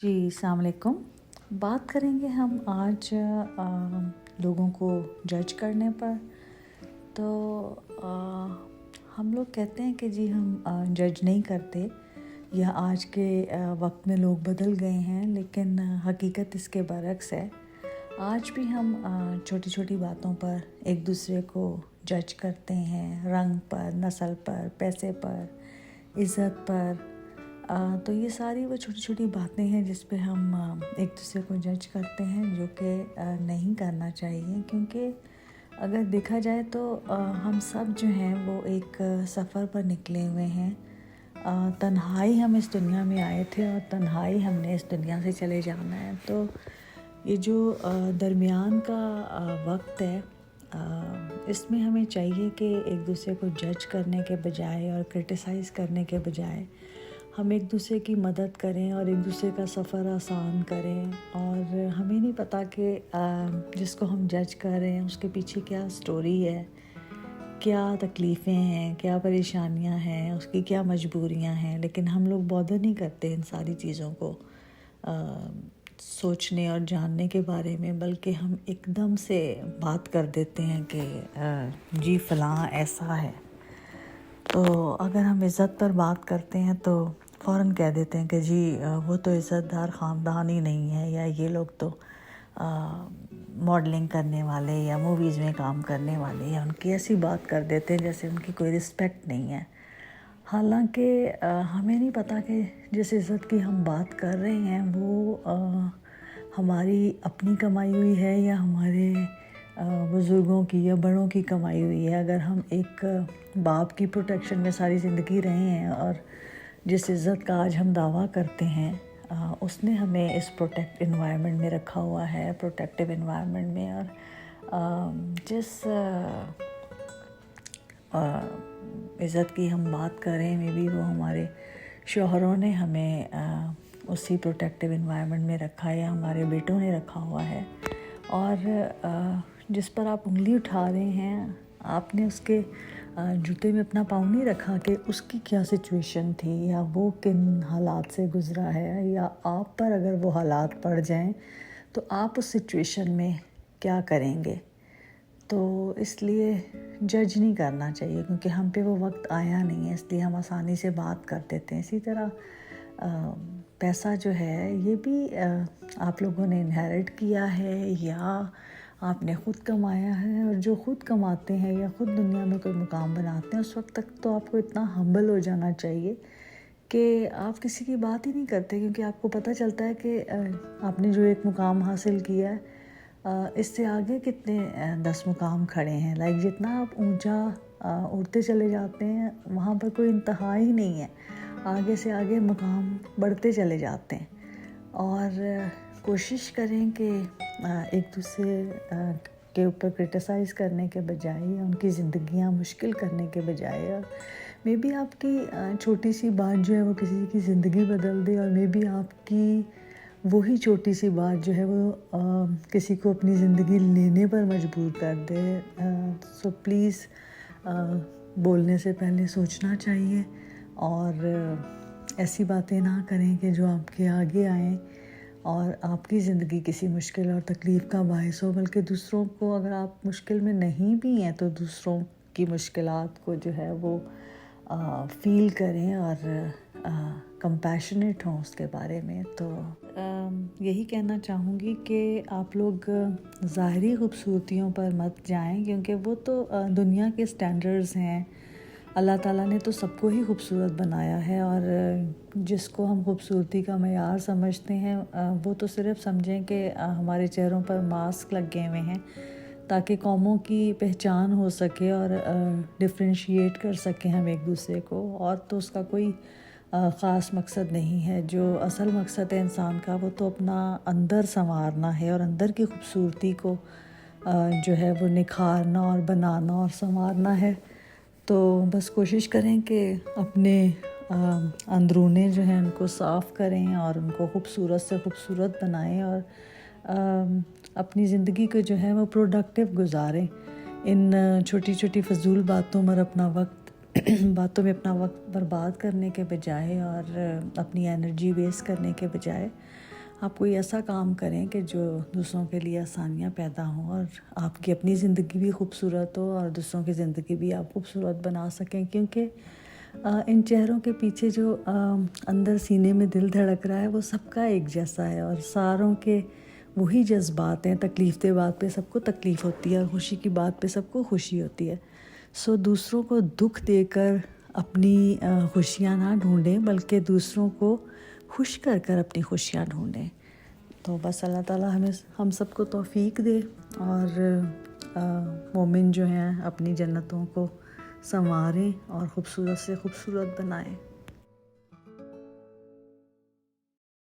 जी, अस्सलाम वालेकुम। बात करेंगे हम आज लोगों को जज करने पर। तो हम लोग कहते हैं कि जी हम जज नहीं करते, या आज के वक्त में लोग बदल गए हैं, लेकिन हकीकत इसके बरक्स है। आज भी हम छोटी छोटी बातों पर एक दूसरे को जज करते हैं, रंग पर, नस्ल पर, पैसे पर, इज़्ज़त पर। तो ये सारी वो छोटी छोटी बातें हैं जिस पे हम एक दूसरे को जज करते हैं, जो कि नहीं करना चाहिए। क्योंकि अगर देखा जाए तो हम सब जो हैं वो एक सफ़र पर निकले हुए हैं। तन्हाई हम इस दुनिया में आए थे और तन्हाई हमने इस दुनिया से चले जाना है। तो ये जो दरमियान का वक्त है, इसमें हमें चाहिए कि एक दूसरे को जज करने के बजाय और क्रिटिसाइज़ करने के बजाय हम एक दूसरे की मदद करें और एक दूसरे का सफ़र आसान करें। और हमें नहीं पता कि जिसको हम जज कर रहे हैं उसके पीछे क्या स्टोरी है, क्या तकलीफ़ें हैं, क्या परेशानियां हैं, उसकी क्या मजबूरियां हैं। लेकिन हम लोग बॉदर नहीं करते इन सारी चीज़ों को सोचने और जानने के बारे में, बल्कि हम एकदम से बात कर देते हैं कि जी फ़लाँ ऐसा है। तो अगर हम इज़्ज़त पर बात करते हैं तो फ़ौरन कह देते हैं कि जी वो तो इज़्ज़तदार ख़ानदान ही नहीं है, या ये लोग तो मॉडलिंग करने वाले या मूवीज़ में काम करने वाले, या उनकी ऐसी बात कर देते हैं जैसे उनकी कोई रिस्पेक्ट नहीं है। हालांकि हमें नहीं पता कि जिस इज़्ज़त की हम बात कर रहे हैं वो हमारी अपनी कमाई हुई है या हमारे बुज़ुर्गों की या बड़ों की कमाई हुई है। अगर हम एक बाप की प्रोटेक्शन में सारी ज़िंदगी रहे हैं और जिस इज़्ज़त का आज हम दावा करते हैं उसने हमें इस प्रोटेक्ट इन्वायरमेंट में रखा हुआ है, प्रोटेक्टिव इन्वायरमेंट में। और जिस इज़्ज़त की हम बात करें, मे बी वो हमारे शौहरों ने हमें उसी प्रोटेक्टिव इन्वायरमेंट में रखा है या हमारे बेटों ने रखा हुआ है। और जिस पर आप उंगली उठा रहे हैं, आपने उसके जूते में अपना पाँव नहीं रखा कि उसकी क्या सिचुएशन थी या वो किन हालात से गुज़रा है, या आप पर अगर वो हालात पड़ जाएं तो आप उस सिचुएशन में क्या करेंगे। तो इसलिए जज नहीं करना चाहिए, क्योंकि हम पे वो वक्त आया नहीं है, इसलिए हम आसानी से बात कर देते हैं। इसी तरह पैसा जो है ये भी आप लोगों ने इनहेरिट किया है या आपने ख़ुद कमाया है। और जो ख़ुद कमाते हैं या ख़ुद दुनिया में कोई मुकाम बनाते हैं, उस वक्त तक तो आपको इतना हम्बल हो जाना चाहिए कि आप किसी की बात ही नहीं करते, क्योंकि आपको पता चलता है कि आपने जो एक मुकाम हासिल किया है इससे आगे कितने 10 मुकाम खड़े हैं। लाइक जितना आप ऊंचा उड़ते चले जाते हैं वहाँ पर कोई इंतहा ही नहीं है, आगे से आगे मुकाम बढ़ते चले जाते हैं। और कोशिश करें कि एक दूसरे के ऊपर क्रिटिसाइज़ करने के बजाय या उनकी ज़िंदगियाँ मुश्किल करने के बजाय, और मे बी आपकी छोटी सी बात जो है वो किसी की ज़िंदगी बदल दे, और मे बी आपकी वही छोटी सी बात जो है वो किसी को अपनी ज़िंदगी लेने पर मजबूर कर दे। सो प्लीज़ बोलने से पहले सोचना चाहिए और ऐसी बातें ना करें कि जो आपके आगे आएँ और आपकी ज़िंदगी किसी मुश्किल और तकलीफ़ का बायस हो। बल्कि दूसरों को, अगर आप मुश्किल में नहीं भी हैं तो दूसरों की मुश्किलात को जो है वो फ़ील करें और कंपैशनेट हों उसके बारे में। तो यही कहना चाहूँगी कि आप लोग ज़ाहरी खूबसूरतियों पर मत जाएं, क्योंकि वो तो दुनिया के स्टैंडर्ड्स हैं। अल्लाह ताला ने तो सबको ही खूबसूरत बनाया है, और जिसको हम खूबसूरती का मयार समझते हैं वो तो सिर्फ समझें कि हमारे चेहरों पर मास्क लगे हुए हैं ताकि कौमों की पहचान हो सके और डिफ्रेंशिएट कर सकें हम एक दूसरे को। और तो उसका कोई ख़ास मकसद नहीं है। जो असल मकसद है इंसान का वो तो अपना अंदर संवारना है और अंदर की खूबसूरती को जो है वो निखारना और बनाना और संवारना है। तो बस कोशिश करें कि अपने अंदरूने जो हैं उनको साफ़ करें और उनको खूबसूरत से खूबसूरत बनाएं, और अपनी ज़िंदगी को जो है वो प्रोडक्टिव गुजारें। इन छोटी छोटी फ़जूल बातों में अपना वक्त बर्बाद करने के बजाय और अपनी एनर्जी वेस्ट करने के बजाय آپ کوئی ایسا کام کریں کہ جو دوسروں کے لیے آسانیاں پیدا ہوں اور آپ کی اپنی زندگی بھی خوبصورت ہو اور دوسروں کی زندگی بھی آپ خوبصورت بنا سکیں، کیونکہ ان چہروں کے پیچھے جو اندر سینے میں دل دھڑک رہا ہے وہ سب کا ایک جیسا ہے، اور ساروں کے وہی جذبات ہیں۔ تکلیف دہ بات پہ سب کو تکلیف ہوتی ہے اور خوشی کی بات پہ سب کو خوشی ہوتی ہے۔ سو دوسروں کو دکھ دے کر اپنی خوشیاں نہ ڈھونڈیں، بلکہ دوسروں کو خوش کر کر اپنی خوشیاں ڈھونڈیں۔ تو بس اللہ تعالیٰ ہم سب کو توفیق دے، اور مومن جو ہیں اپنی جنتوں کو سنواریں اور خوبصورت سے خوبصورت بنائیں۔